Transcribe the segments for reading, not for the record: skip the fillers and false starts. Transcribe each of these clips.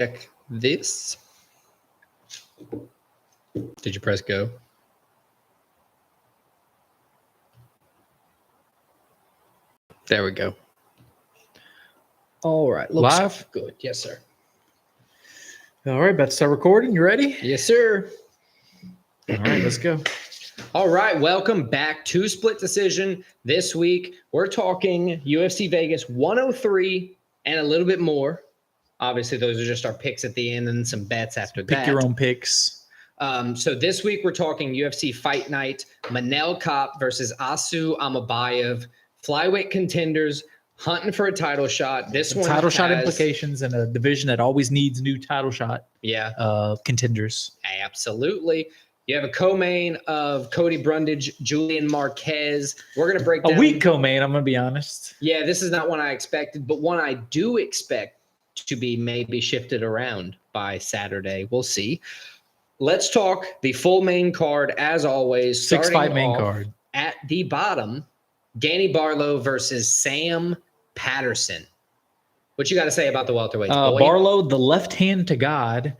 check this. Did you press go? There we go. All right. Looks Live? good. Yes, sir. All right, about to start recording. You ready? Yes, sir. All right, let's go. All right. Welcome back to Split Decision. This week, we're talking UFC Vegas 103 and a little bit more. Obviously, those are just our picks at the end and some bets after that. Pick your own picks. So this week, we're talking UFC Fight Night, Manel Kape versus Asu Almabayev, flyweight contenders hunting for a title shot. This one Title shot implications in a division that always needs new title shot contenders. Absolutely. You have a co-main of Cody Brundage, Julian Marquez. We're going to break down. A weak co-main, I'm going to be honest. Yeah, this is not one I expected, but one I do expect to be maybe shifted around by Saturday. We'll see. Let's talk the full main card, as always. 6-fight main card. At the bottom, Danny Barlow versus Sam Patterson. What you got to say about the welterweights? Barlow, the left hand to God.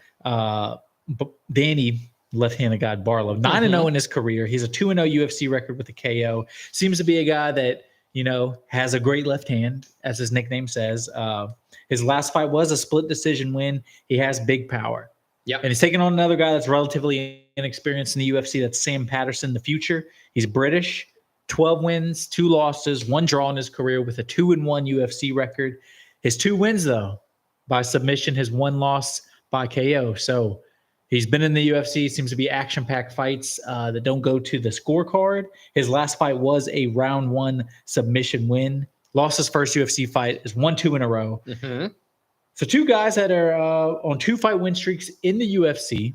Danny, left hand to God. Barlow, 9-0 in his career. He's a 2-0 UFC record with a KO. Seems to be a guy that, you know, has a great left hand, as his nickname says. His last fight was a split decision win. He has big power. Yep. And he's taking on another guy that's relatively inexperienced in the UFC. That's Sam Patterson, the future. He's British. 12 wins, 2 losses, 1 draw in his career with a 2-1 UFC record. His 2 wins, though, by submission, his 1 loss by KO. So he's been in the UFC. Seems to be action-packed fights that don't go to the scorecard. His last fight was a round 1 submission win. Lost his first UFC fight. Is 1-2 in a row. Mm-hmm. So 2 guys that are on 2-fight win streaks in the UFC.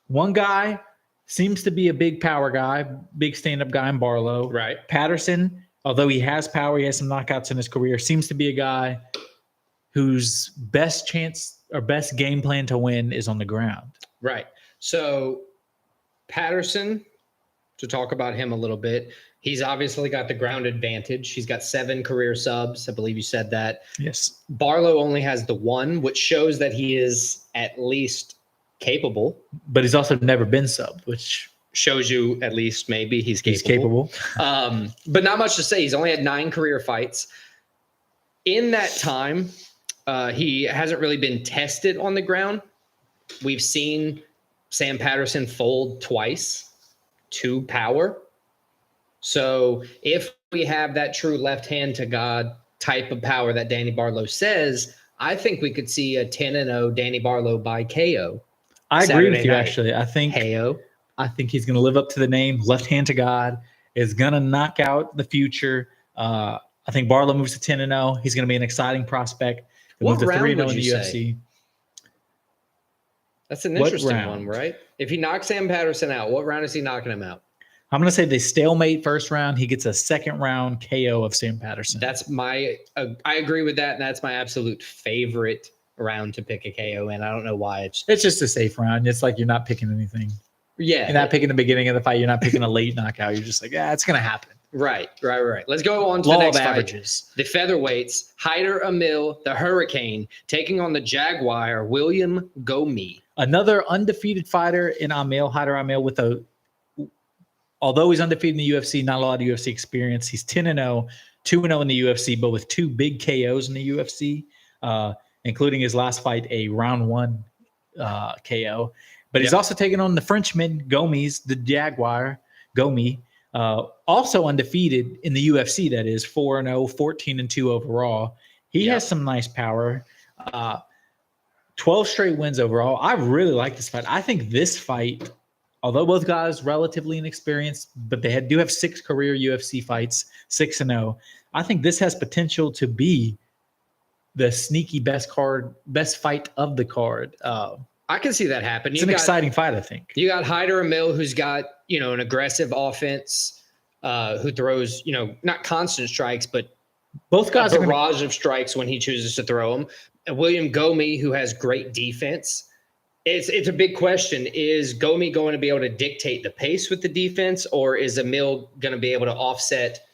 One guy seems to be a big power guy, big stand-up guy in Barlow. Right. Patterson, although he has power, he has some knockouts in his career, seems to be a guy whose best chance or best game plan to win is on the ground. Right. So Patterson, to talk about him a little bit, he's obviously got the ground advantage. He's got 7 career subs. I believe you said that. Yes. Barlow only has the 1, which shows that he is at least capable. But he's also never been subbed, which shows you at least maybe he's capable. He's capable. But not much to say. He's only had 9 career fights. In that time, he hasn't really been tested on the ground. We've seen Sam Patterson fold twice to power. So if we have that true left hand to God type of power that Danny Barlow says, I think we could see a 10-0 Danny Barlow by KO. I agree with you, night. actually. I think KO. I think he's going to live up to the name. Left hand to God is going to knock out the future. I think Barlow moves to 10-0. He's going to be an exciting prospect. He'll What move to round 3-0 would in the you UFC. say? That's an What interesting round? one, right? If he knocks Sam Patterson out, what round is he knocking him out? I'm going to say they stalemate first round. He gets a second round KO of Sam Patterson. That's my I agree with that, and that's my absolute favorite round to pick a KO in. I don't know why. It's just a safe round. It's like you're not picking anything. Yeah. You're not picking the beginning of the fight. You're not picking a late knockout. You're just like, yeah, it's going to happen. Right. Let's go on to Law the next of fight. averages. The featherweights, Hyder Amil, the Hurricane, taking on the Jaguar, William Gomis. Another undefeated fighter in Amil, Hyder Amil, although he's undefeated in the UFC, not a lot of UFC experience. He's 10-0, 2-0 in the UFC, but with 2 big KOs in the UFC, including his last fight, a round 1 KO. But he's also taken on the Frenchman, Gomis, the Jaguar, Gomis, also undefeated in the UFC, that is, 4-0, 14-2 overall. He has some nice power. 12 straight wins overall. I really like this fight. I think this fight, although both guys relatively inexperienced, but they do have 6 career UFC fights, 6-0. I think this has potential to be the sneaky best fight of the card. I can see that happen. It's an exciting fight, I think. You got Hyder Amil, who's got, an aggressive offense, who throws, not constant strikes, but both guys a barrage of strikes when he chooses to throw them. And William Gomis, who has great defense. It's a big question. Is Gomis going to be able to dictate the pace with the defense, or is Amil going to be able to offset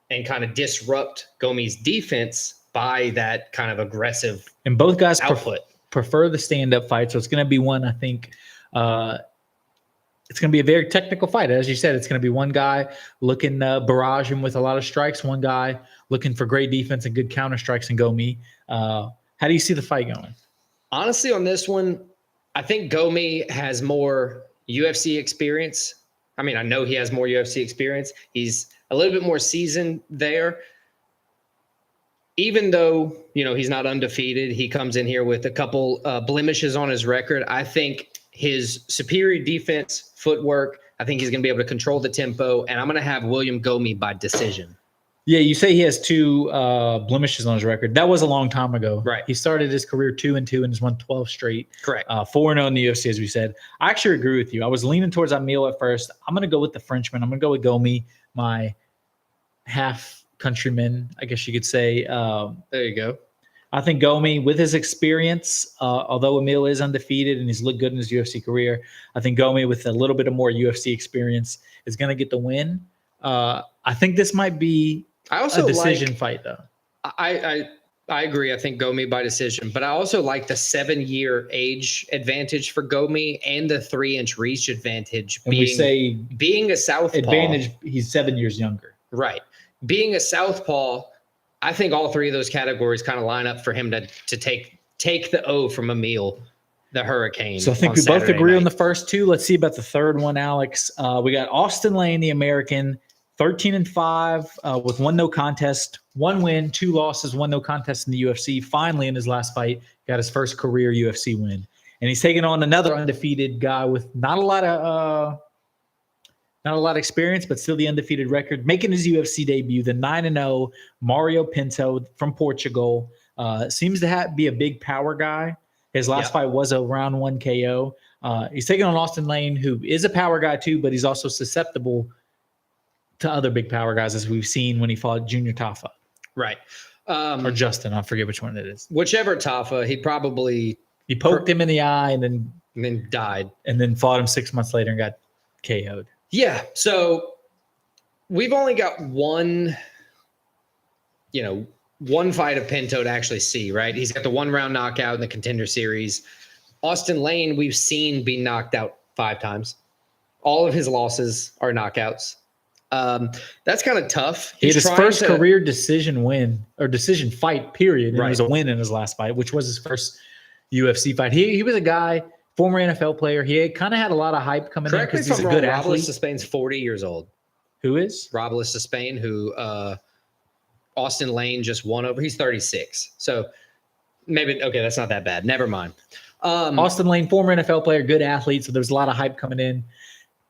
and kind of disrupt Gomis' defense by that kind of aggressive and both guys output? prefer the stand-up fight. So it's going to be one, I think, it's going to be a very technical fight. As you said, it's going to be one guy looking barrage him with a lot of strikes, one guy looking for great defense and good counter strikes and Gomis. How do you see the fight going? Honestly, on this one, I think Gomis has more UFC experience. I mean, I know he has more UFC experience. He's a little bit more seasoned there. Even though, he's not undefeated, he comes in here with a couple blemishes on his record. I think his superior defense, footwork, I think he's going to be able to control the tempo, and I'm going to have William Gomis by decision. Yeah, you say he has 2 blemishes on his record. That was a long time ago. Right. He started his career 2-2 and has won 12 straight. Correct. 4-0 in the UFC, as we said. I actually agree with you. I was leaning towards Amil at first. I'm going to go with the Frenchman. I'm going to go with Gomis, my half countryman, I guess you could say. There you go. I think Gomis, with his experience, although Amil is undefeated and he's looked good in his UFC career, I think Gomis, with a little bit of more UFC experience, is going to get the win. I think this might be a decision fight, though. I agree. I think Gomis by decision, but I also like the 7-year age advantage for Gomis and the 3-inch reach advantage. And being a southpaw advantage, he's 7 years younger. Right. Being a southpaw, I think all 3 of those categories kind of line up for him to take the O from Amil, the Hurricane. So I think we both agree on the first 2. Let's see about the third one, Alex. We got Austen Lane, the American, 13-5 with 1 no contest, 1 win, 2 losses, 1 no contest in the UFC. Finally, in his last fight, got his first career UFC win, and he's taking on another undefeated guy with not a lot of experience, but still the undefeated record, making his UFC debut, the 9-0 Mario Pinto from Portugal. Seems to be a big power guy. His last fight was a round 1 KO. He's taking on Austen Lane, who is a power guy too, but he's also susceptible to other big power guys, as we've seen when he fought Junior Tafa. Right. Or Justin, I forget which one it is. Whichever Tafa, he poked him in the eye and then died. And then fought him 6 months later and got KO'd. Yeah. So we've only got one fight of Pinto to actually see, right? He's got the 1-round knockout in the Contender Series. Austen Lane, we've seen be knocked out 5 times. All of his losses are knockouts. That's kind of tough. He had his first career decision win or decision fight, period. And It was a win in his last fight, which was his first UFC fight. He was a guy, former NFL player. He kind of had a lot of hype coming in because he's a good athlete. Robles Spain's 40 years old. Who is? Robles Spain, who Austen Lane just won over. He's 36. So maybe, that's not that bad. Never mind. Austen Lane, former NFL player, good athlete. So there was a lot of hype coming in.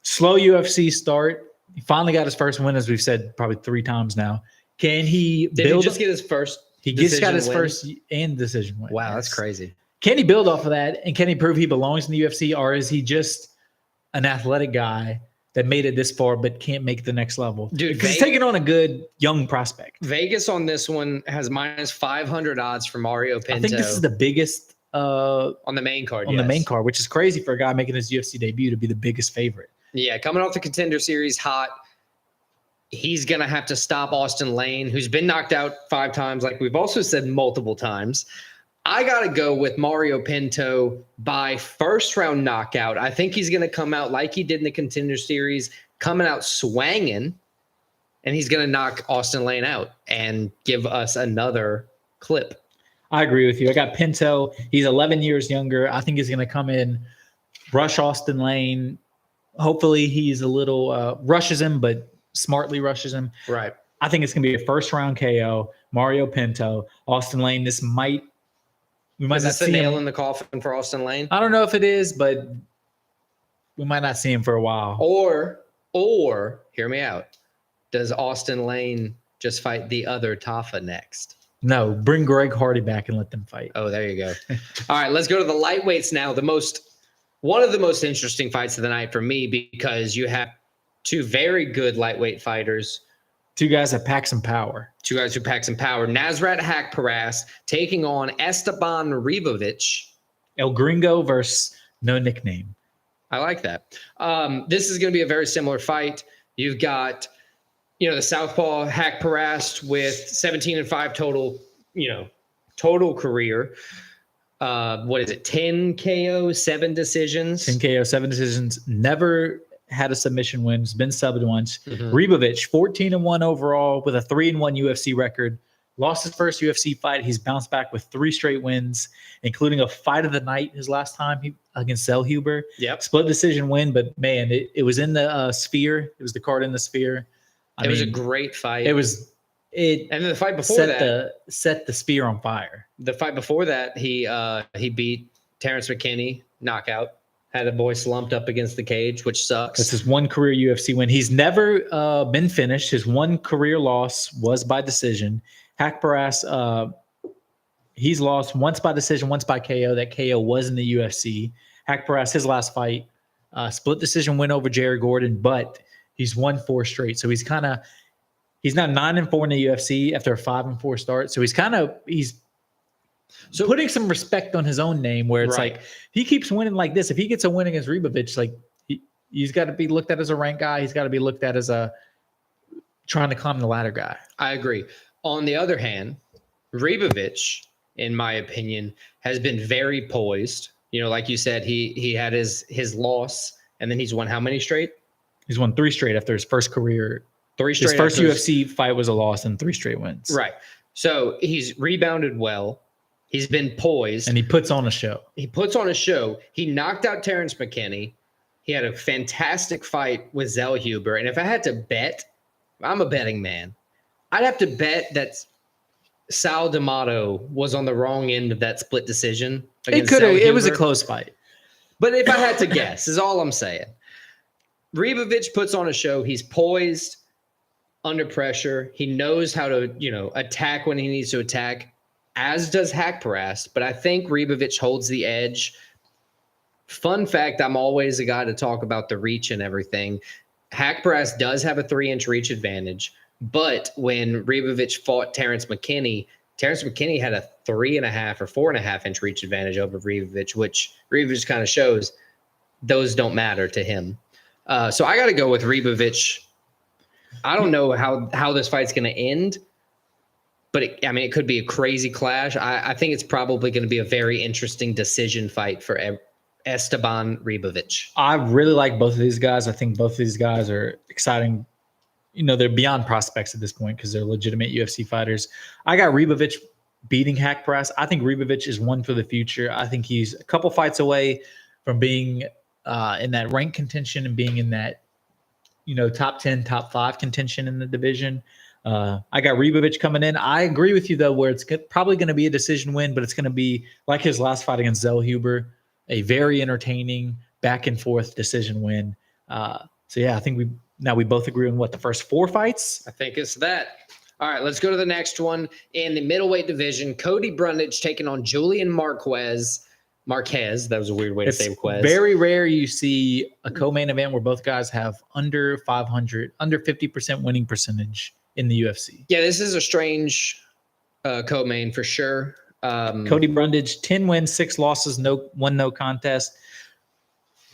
Slow UFC start. He finally got his first win, as we've said probably 3 times now. Can he Did he just get his first? He just got his first and decision win. Wow, that's crazy. Can he build off of that? And can he prove he belongs in the UFC? Or is he just an athletic guy that made it this far but can't make the next level? Dude, because he's taking on a good young prospect. Vegas on this one has -500 odds for Mario Pinto. I think this is the biggest on the main card. The main card, which is crazy for a guy making his UFC debut to be the biggest favorite. Yeah, coming off the Contender Series hot. He's going to have to stop Austen Lane, who's been knocked out 5 times, like we've also said multiple times. I got to go with Mario Pinto by first-round knockout. I think he's going to come out like he did in the Contender Series, coming out swanging, and he's going to knock Austen Lane out and give us another clip. I agree with you. I got Pinto. He's 11 years younger. I think he's going to come in, rush Austen Lane. Hopefully he's a little rushes him, but smartly rushes him. Right. I think it's going to be a first-round KO. Mario Pinto, Austen Lane. We might not see the nail in the coffin for Austen Lane. I don't know if it is, but we might not see him for a while. Or hear me out. Does Austen Lane just fight the other Tafa next? No, bring Greg Hardy back and let them fight. Oh, there you go. All right, let's go to the lightweights now. One of the most interesting fights of the night for me, because you have 2 very good lightweight fighters. 2 guys that pack some power. 2 guys who pack some power. Nasrat Haqparast taking on Esteban Ribovics. El Gringo versus no nickname. I like that. This is going to be a very similar fight. You've got, the southpaw Haqparast with 17-5 total career. what is it? 10 KO, 7 decisions. 10 KO, 7 decisions. Never had a submission win. Has been subbed once. Mhm. Ribovics, 14-1 overall with a 3-1 UFC record. Lost his first UFC fight. He's bounced back with 3 straight wins, including a fight of the night his last time against Zellhuber. Yep. Split decision win, but man, it was in the sphere. It was the card in the sphere. It was a great fight. It was. And then the fight before set the spear on fire. The fight before that, he beat Terrence McKinney, knockout. Had a boy slumped up against the cage, which sucks. That's his one career UFC win. He's never been finished. His one career loss was by decision. Haqparast, he's lost once by decision, once by KO. That KO was in the UFC. Haqparast, his last fight, split decision win over Jerry Gordon, but he's won 4 straight. So he's now 9-4 in the UFC after a 5-4 start. So he's putting some respect on his own name, where it's like he keeps winning like this. If he gets a win against Ribovics, like he's got to be looked at as a ranked guy. He's got to be looked at as a trying to climb the ladder guy. I agree. On the other hand, Ribovics, in my opinion, has been very poised. You know, like you said, he had his loss, and then he's won how many straight? He's won 3 straight after his first career. 3 straight. His first UFC fight was a loss and 3 straight wins. Right. So he's rebounded well. He's been poised. And he puts on a show. He knocked out Terrence McKinney. He had a fantastic fight with Zellhuber. And if I had to bet, I'm a betting man. I'd have to bet that Sal D'Amato was on the wrong end of that split decision. It was a close fight. But if I had to guess, is all I'm saying. Ribovics puts on a show. He's poised under pressure. He knows how to, attack when he needs to attack, as does Haqparast. But I think Ribovics holds the edge. Fun fact, I'm always a guy to talk about the reach and everything. Haqparast does have a 3-inch reach advantage. But when Ribovics fought Terrence McKinney had a 3.5 or 4.5 inch reach advantage over Ribovics, which Ribovics kind of shows those don't matter to him. So I got to go with Ribovics. I don't know how this fight's going to end, but it could be a crazy clash. I think it's probably going to be a very interesting decision fight for Esteban Ribovics. I really like both of these guys. I think both of these guys are exciting. They're beyond prospects at this point because they're legitimate UFC fighters. I got Ribovics beating Haqparast. I think Ribovics is one for the future. I think he's a couple fights away from being in that rank contention and being in that, top 10, top 5 contention in the division. I got Ribovics coming in. I agree with you, though, where it's probably going to be a decision win, but it's going to be like his last fight against Zellhuber, a very entertaining back and forth decision win. I think we both agree on the first 4 fights. I think it's that. All right, let's go to the next one. In the middleweight division, Cody Brundage taking on Julian Marquez. That was a weird way to say Marquez. Very rare you see a co-main event where both guys have under 500, under 50% winning percentage in the UFC. Yeah, this is a strange co-main for sure. Cody Brundage, 10 wins, 6 losses, no contest.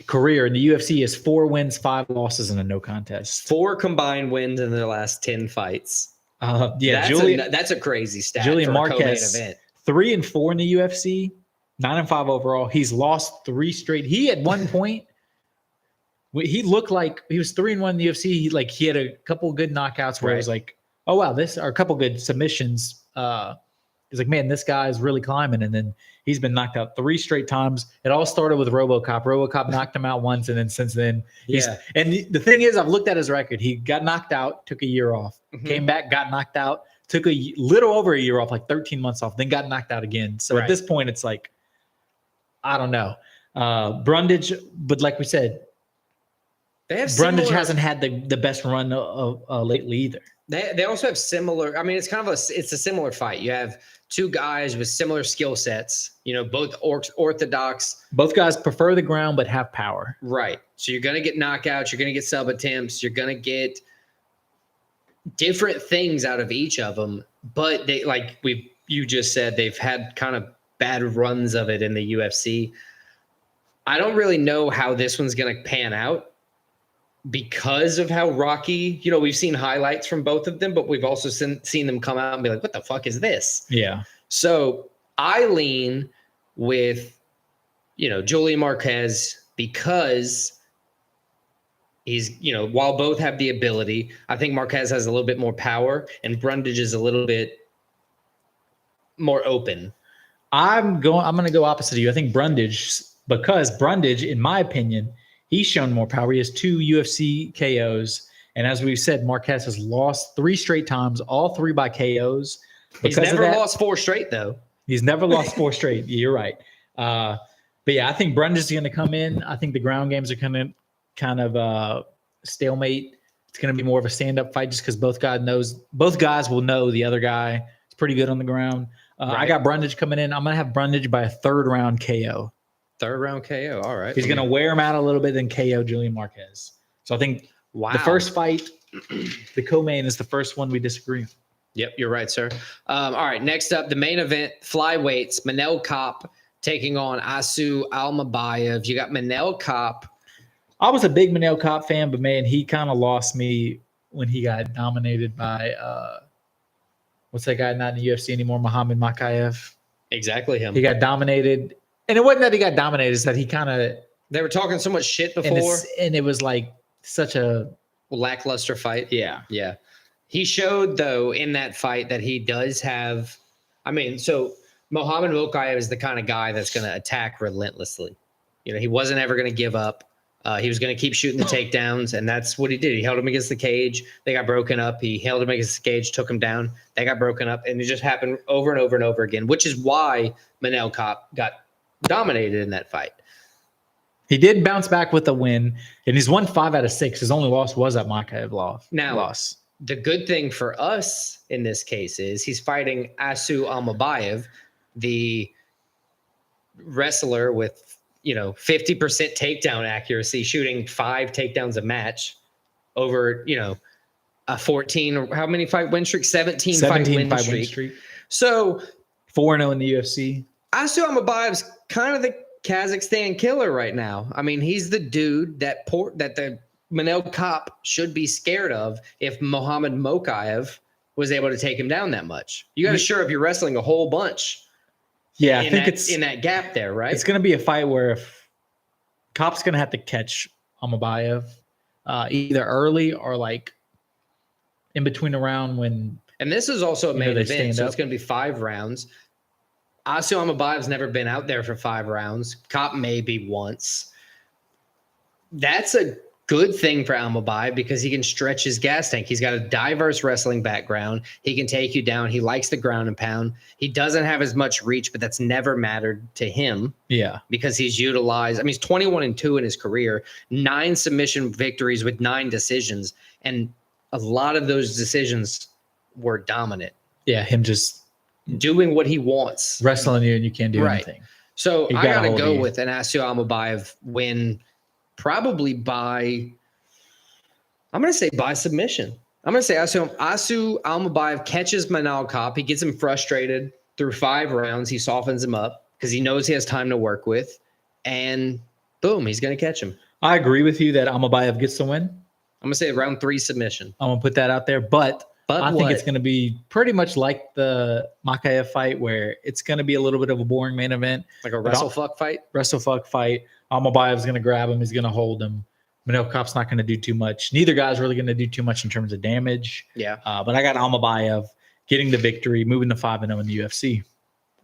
Career in the UFC is 4 wins, 5 losses, and a no contest. 4 combined wins in their last 10 fights. That's a crazy stat. Julian for Marquez, a event. 3-4 in the UFC, 9-5 overall. He's lost 3 straight. He at one point, he looked like he was 3-1 in the UFC. He had a couple good knockouts where it was like, oh wow, a couple good submissions. He's like, man, this guy is really climbing. And then he's been knocked out 3 straight times. It all started with RoboCop. RoboCop knocked him out once, and then since then, And the thing is, I've looked at his record. He got knocked out, took a year off, came back, got knocked out, took a little over a year off, like 13 months off, then got knocked out again. So at this point, it's like, I don't know. Brundage, but like we said, Brundage hasn't had the best run lately either. They also have similar. It's kind of it's a similar fight. You have 2 guys with similar skill sets. Both orthodox. Both guys prefer the ground but have power. Right. So you're gonna get knockouts. You're gonna get sub attempts. You're gonna get different things out of each of them. But they, like you just said, they've had kind of bad runs of it in the UFC. I don't really know how this one's gonna pan out, because of how rocky, we've seen highlights from both of them, but we've also seen them come out and be like, what the fuck is this? Yeah. So I lean with, Julian Marquez because he's, while both have the ability, I think Marquez has a little bit more power and Brundage is a little bit more open. I'm going to go opposite of you. I think Brundage, because Brundage, in my opinion, he's shown more power. He has 2 UFC KOs. And as we've said, Marquez has lost 3 straight times, all 3 by KOs. He's never lost 4 straight, though. He's never lost 4 straight. You're right. But yeah, I think Brundage is going to come in. I think the ground games are going to kind of stalemate. It's going to be more of a stand-up fight just because both guys will know the other guy is pretty good on the ground. Right. I got Brundage coming in. I'm going to have Brundage by a 3rd round KO. 3rd round KO. All right. He's going to wear him out a little bit, then KO Julian Marquez. So I think the first fight, the co-main, is the first one we disagree on. Yep, you're right, sir. All right, next up, the main event, flyweights, Manel Kape taking on Asu Almabayev. You got Manel Kape. I was a big Manel Kape fan, but man, he kind of lost me when he got dominated by what's that guy not in the UFC anymore? Muhammad Makayev. Exactly him. He got dominated. And it wasn't that he got dominated, it's that he kind of they were talking so much shit before. And it was like such a lackluster fight. Yeah. Yeah. He showed, though, in that fight that he does have so Muhammad Makayev is the kind of guy that's going to attack relentlessly. He wasn't ever going to give up. He was going to keep shooting the takedowns, and that's what he did. He held him against the cage. They got broken up. He held him against the cage, took him down. They got broken up, and it just happened over and over and over again, which is why Manel Kape got dominated in that fight. He did bounce back with a win, and he's won 5 out of 6. His only loss was that Makayev loss. The good thing for us in this case is he's fighting Asu Almabayev, the wrestler with 50% takedown accuracy, shooting 5 takedowns a match over, a 14 or how many fight win streak? 17 fight win streak. So 4-0 in the UFC. Asu Almabayev's kind of the Kazakhstan killer right now. He's the dude that the Manel Kape should be scared of if Muhammad Makayev was able to take him down that much. You got to sure up you're wrestling a whole bunch. Yeah, I think it's in that gap there, right? It's going to be a fight where if Kape's going to have to catch Almabayev either early or like in between the round when. And this is also a main event, so it's going to be 5 rounds. Asu Almabayev's never been out there for 5 rounds. Kape maybe once. That's a good thing for Almabayev because he can stretch his gas tank. He's got a diverse wrestling background. He can take you down. He likes the ground and pound. He doesn't have as much reach, but that's never mattered to him. Yeah. Because he's utilized, he's 21-2 in his career, 9 submission victories with 9 decisions. And a lot of those decisions were dominant. Yeah. Him just doing what he wants. Wrestling you and you can't do anything. So I got to go with an Asu Almabayev win. Probably I'm going to say by submission. I'm going to say Asu Almabayev catches Manel Kape. He gets him frustrated through 5 rounds. He softens him up because he knows he has time to work with. And boom, he's going to catch him. I agree with you that Almabayev gets the win. I'm going to say round 3 submission. I'm going to put that out there. But I think it's going to be pretty much like the Makayev fight where it's going to be a little bit of a boring main event. Like a wrestle-fuck fight? Wrestle-fuck fight. Almabayev's going to grab him. He's going to hold him. Manel Kape's not going to do too much. Neither guy's really going to do too much in terms of damage. Yeah. But I got Almabayev getting the victory, moving to 5-0 in the UFC.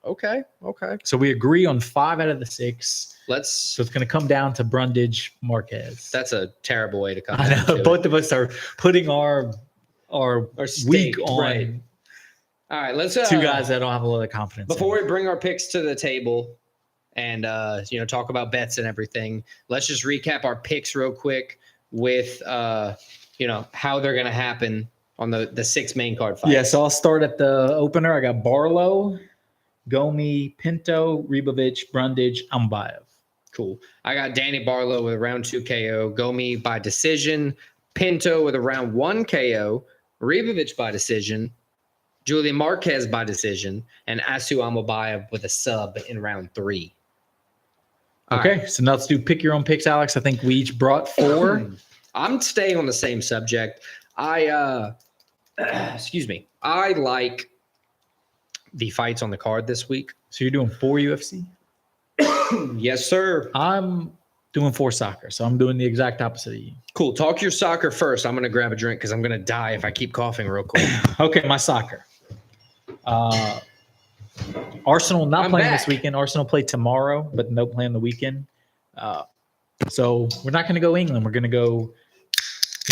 Okay. So we agree on 5 out of the 6. So it's going to come down to Brundage Marquez. That's a terrible way to come I know. Both of us are putting our week on. Right. All right. Let's 2 guys that don't have a lot of confidence. Before we bring our picks to the table and talk about bets and everything, let's just recap our picks real quick with how they're going to happen on the 6 main card fights. Yeah, so I'll start at the opener. I got Barlow, Gomis, Pinto, Ribovics, Brundage, Almabayev. Cool. I got Danny Barlow with a round 2 KO, Gomis by decision, Pinto with a round 1 KO, Ribovics by decision, Julian Marquez by decision, and Asu Almabayev with a sub in round 3. Okay, right. So now let's do pick your own picks, Alex. I think we each brought 4. I'm staying on the same subject. I like the fights on the card this week. So you're doing 4 UFC? Yes, sir. I'm doing 4 soccer, so I'm doing the exact opposite of you. Cool. Talk your soccer first. I'm going to grab a drink because I'm going to die if I keep coughing real quick. Okay, my soccer. Arsenal not I'm playing back. this weekend. Arsenal play tomorrow, but no play on the weekend. So we're not going to go England. We're going to go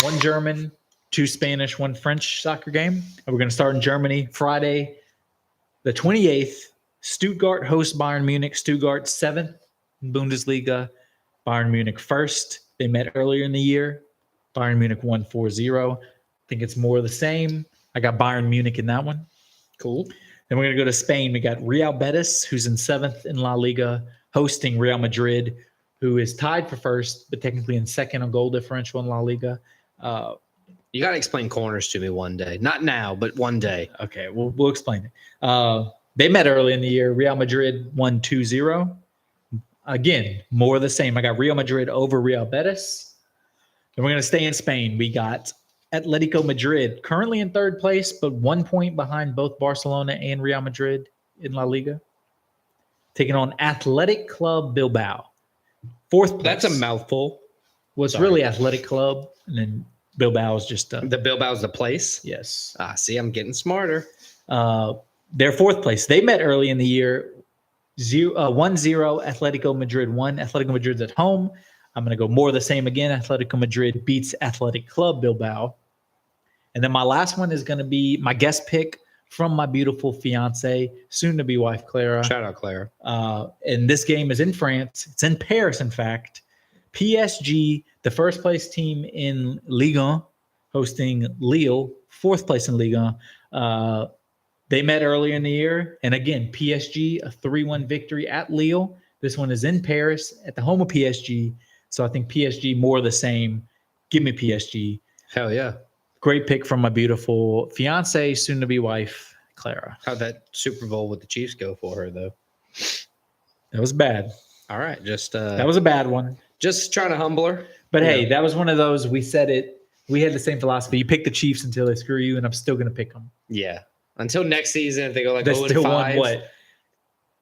1 German, 2 Spanish, 1 French soccer game. And we're going to start in Germany Friday, the 28th. Stuttgart hosts Bayern Munich. Stuttgart 7th Bundesliga. Bayern Munich 1st. They met earlier in the year. Bayern Munich won 4-0. I think it's more of the same. I got Bayern Munich in that one. Cool. Then we're going to go to Spain. We got Real Betis, who's in 7th in La Liga, hosting Real Madrid, who is tied for 1st, but technically in 2nd on goal differential in La Liga. You got to explain corners to me one day. Not now, but one day. Okay, we'll explain it. They met early in the year. Real Madrid won 2-0. Again, more of the same. I got Real Madrid over Real Betis. And we're going to stay in Spain. We got Atletico Madrid, currently in 3rd place, but 1 point behind both Barcelona and Real Madrid in La Liga. Taking on Athletic Club Bilbao. 4th place. That's a mouthful. Well, it's really Athletic Club, and then Bilbao is just the Bilbao's the place. Yes. See, I'm getting smarter. They're 4th place. They met early in the year. 1-0 Atletico Madrid won. Atletico Madrid's at home. I'm going to go more of the same again. Atletico Madrid beats Athletic Club Bilbao. And then my last one is going to be my guest pick from my beautiful fiance, soon-to-be wife, Clara. Shout out, Clara. And this game is in France. It's in Paris, in fact. PSG, the 1st place team in Ligue 1, hosting Lille, 4th place in Ligue 1. They met earlier in the year. And again, PSG, a 3-1 victory at Lille. This one is in Paris at the home of PSG. So I think PSG more of the same. Give me PSG. Hell yeah. Great pick from my beautiful fiance, soon-to-be wife, Clara. How'd that Super Bowl with the Chiefs go for her, though? That was bad. All right. That was a bad one. Just trying to humble her. But hey, that was one of those. We said it. We had the same philosophy. You pick the Chiefs until they screw you, and I'm still going to pick them. Yeah. Until next season, if they go like They 0-5. still won, what,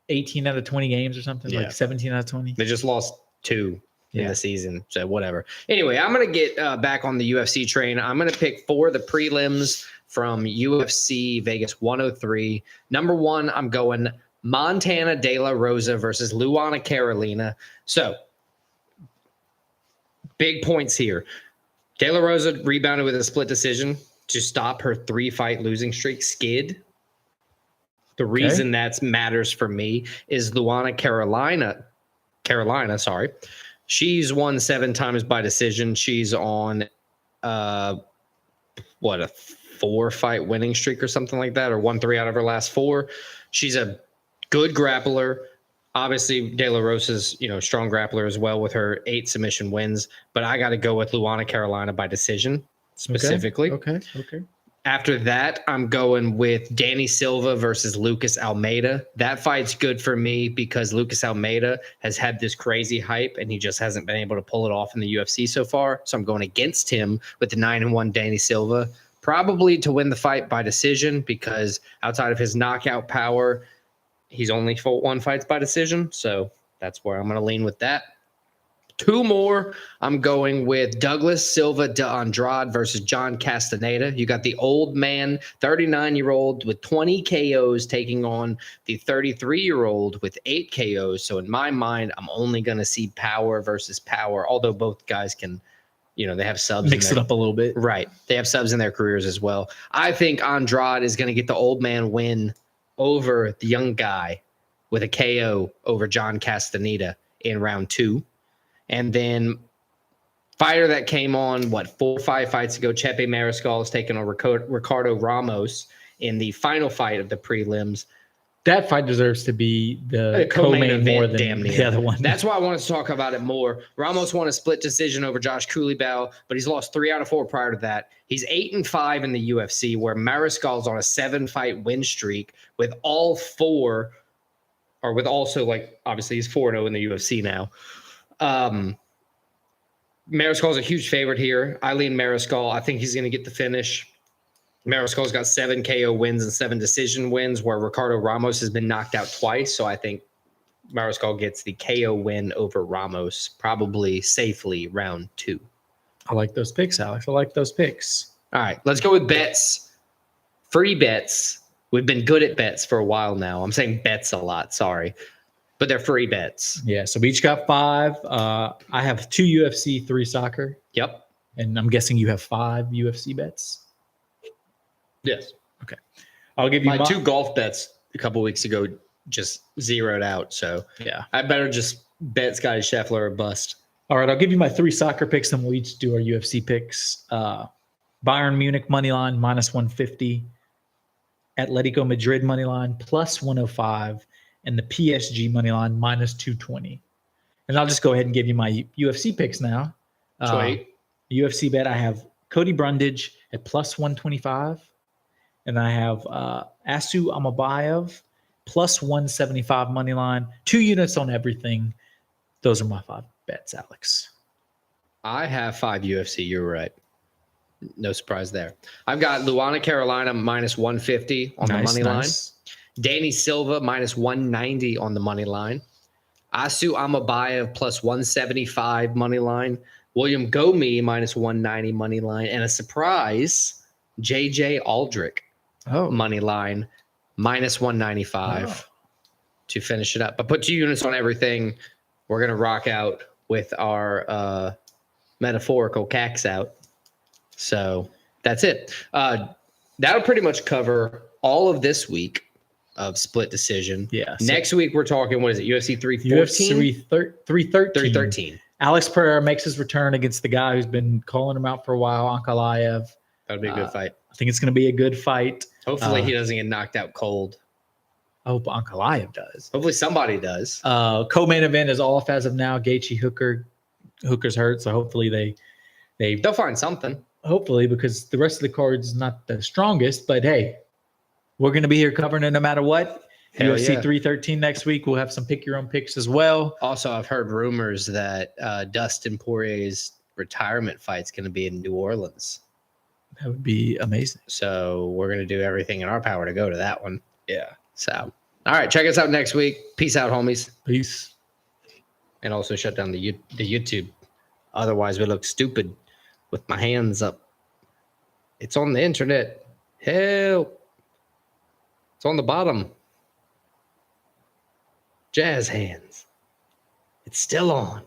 18 out of 20 games or something? Like 17 out of 20? They just lost 2 in the season. So whatever. Anyway, I'm going to get back on the UFC train. I'm going to pick for the prelims from UFC Vegas 103. Number 1, I'm going Montana De La Rosa versus Luana Carolina. So big points here. De La Rosa rebounded with a split decision to stop her 3-fight losing streak skid. The reason that matters for me is Luana Carolina, sorry. She's won 7 times by decision. She's on a 4-fight winning streak or something like that, or won 3 out of her last 4. She's a good grappler. Obviously, De La Rosa's, strong grappler as well with her 8 submission wins, but I got to go with Luana Carolina by decision specifically. Okay. After that, I'm going with Danny Silva versus Lucas Almeida. That fight's good for me because Lucas Almeida has had this crazy hype and he just hasn't been able to pull it off in the UFC so far. So I'm going against him with the 9-1 Danny Silva, probably to win the fight by decision because outside of his knockout power, he's only won fights by decision. So that's where I'm going to lean with that. 2 more. I'm going with Douglas Silva de Andrade versus John Castaneda. You got the old man, 39-year-old with 20 KOs taking on the 33-year-old with 8 KOs. So in my mind, I'm only going to see power versus power, although both guys can, they have subs. Mix it up a little bit. Right. They have subs in their careers as well. I think Andrade is going to get the old man win over the young guy with a KO over John Castaneda in round 2. And then fighter that came on, 4 or 5 fights ago, Chepe Mariscal is taking on Ricardo Ramos in the final fight of the prelims. That fight deserves to be the co-main more than the other one. That's why I wanted to talk about it more. Ramos won a split decision over Josh Coulibaly, but he's lost 3 out of 4 prior to that. He's 8-5 in the UFC, where Mariscal's on a 7-fight win streak with all 4, or with also obviously he's 4-0 in the UFC now. Mariscal's a huge favorite here. I lean Mariscal. I think he's going to get the finish. Mariscal's got 7 KO wins and 7 decision wins, where Ricardo Ramos has been knocked out twice. So I think Mariscal gets the KO win over Ramos, probably safely round 2. I like those picks, Alex. I like those picks. All right, let's go with bets. Free bets. We've been good at bets for a while now. I'm saying bets a lot, sorry. But they're free bets. Yeah, so we each got 5. I have 2 UFC, 3 soccer. Yep. And I'm guessing you have 5 UFC bets. Yes. Okay. I'll give you my 2 golf bets a couple weeks ago just zeroed out. So yeah, I better just bet Scotty Scheffler or bust. All right, I'll give you my 3 soccer picks, and we'll each do our UFC picks. Bayern Munich money line -150, Atletico Madrid money line +105, and the PSG money line -220. And I'll just go ahead and give you my UFC picks now. UFC bet, I have Cody Brundage at +125, and I have Asu Almabayev +175 money line. 2 units on everything. Those are my 5 bets, Alex. I have 5 UFC. You're right. No surprise there. I've got Luana, Carolina -150 on the money line. Danny Silva -190 on the money line. Asu Almabayev +175 money line. William Gomis -190 money line. And a surprise, JJ Aldrich money line -195 to finish it up. But put 2 units on everything. We're going to rock out with our metaphorical cacks out. So that's it. That'll pretty much cover all of this week of split decision. Yeah. So next week, we're talking, what is it, UFC 314? UFC 313. 313. Alex Pereira makes his return against the guy who's been calling him out for a while, Ankalaev. That'll be a good fight. I think it's going to be a good fight. Hopefully he doesn't get knocked out cold. I hope Ankalaev does. Hopefully somebody does. Co-main event is off as of now. Gaethje Hooker's hurt, so hopefully they'll find something. Hopefully, because the rest of the card's not the strongest. But hey, we're going to be here covering it no matter what. UFC 313 next week. We'll have some pick your own picks as well. Also, I've heard rumors that Dustin Poirier's retirement fight's going to be in New Orleans. That would be amazing. So we're going to do everything in our power to go to that one. Yeah. So, all right, check us out next week. Peace out, homies. Peace. And also shut down the YouTube. Otherwise, we look stupid with my hands up. It's on the internet. Help. It's on the bottom. Jazz hands. It's still on.